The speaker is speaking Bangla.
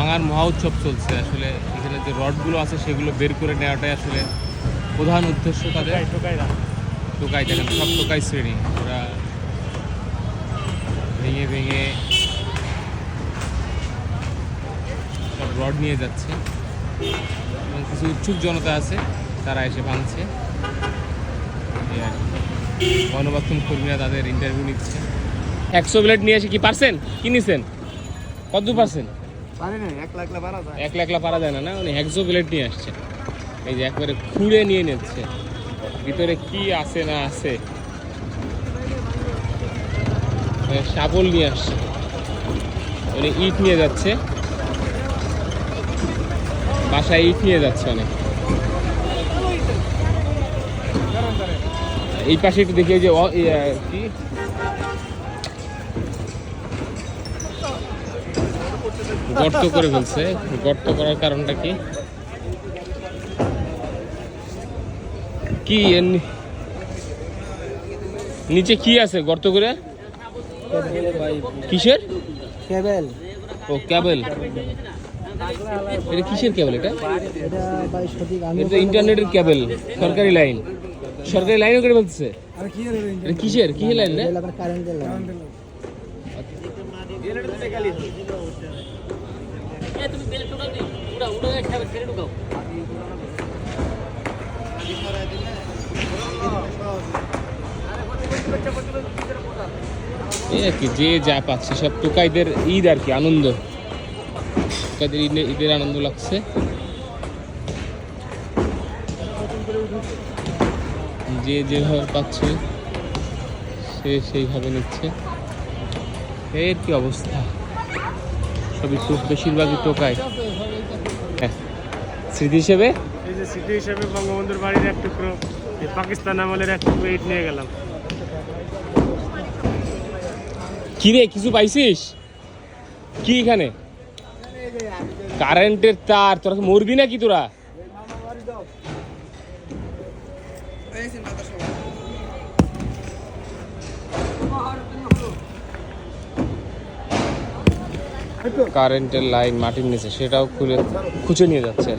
ভাঙার মহা উৎসব চলছে। আসলে এখানে যে রডগুলো আছে সেগুলো বের করে নেওয়াটাই আসলে প্রধান উদ্দেশ্য তাদের। টোকাই দেখেন, সব টোকাই শ্রেণী, ওরা ভেঙে ভেঙে সব রড নিয়ে যাচ্ছে এবং কিছু উৎসুক জনতা আছে, তারা এসে ভাঙছে। গণমাধ্যম কর্মীরা তাদের ইন্টারভিউ নিচ্ছে। 100 প্লেট নিয়ে এসে কি পারছেন? কি নিছেন? কত পারছেন? এক লাখ পারা যায় না, উনি 100 প্লেট নিয়ে আসছে। এই যে একবারে খুঁড়ে নিয়ে নিচ্ছে, ভিতরে কি আছে না আছে। শাবল নিয়ে আসছে, উনি ইট নিয়ে যাচ্ছে, বাসায় ইট নিয়ে যাচ্ছে অনেক। এই পাশে একটু দেখি, যে কি গর্ত করে ফেলছে। গর্ত করার কারণটা কি? কি নিচে কি আছে গর্ত করে? কিসের কেবল? ও কেবল। এটা কিসের কেবল? এটা এটা ইন্টারনেটের কেবল, সরকারি লাইন। সরকারি লাইনও করে বলতেছে। এটা কিসের লাইন রে? কারেন্টের লাইন। যে যা পাচ্ছে সব টোকাইদের ঈদ আর কি, আনন্দ। টোকাইদের ঈদের আনন্দ লাগছে। যে যেভাবে পাচ্ছে সে সেইভাবে নিচ্ছে। এর কি অবস্থা, সবই বেশিরভাগই টোকাই। হ্যাঁ, স্মৃতি হিসেবে, এই যে স্মৃতি হিসেবে বঙ্গবন্ধুর বাড়ির এক টুকরো, পাকিস্তান আমলের এক টুকরো ইট নিয়ে গেলাম। কি রে, কিছু পাইছিস কি এখানে? কারেন্টের তার, তোরা মরবি নাকি তোরা? কারেন্টের লাইন মাটির নিচে, সেটাও খুঁজে নিয়ে যাচ্ছে।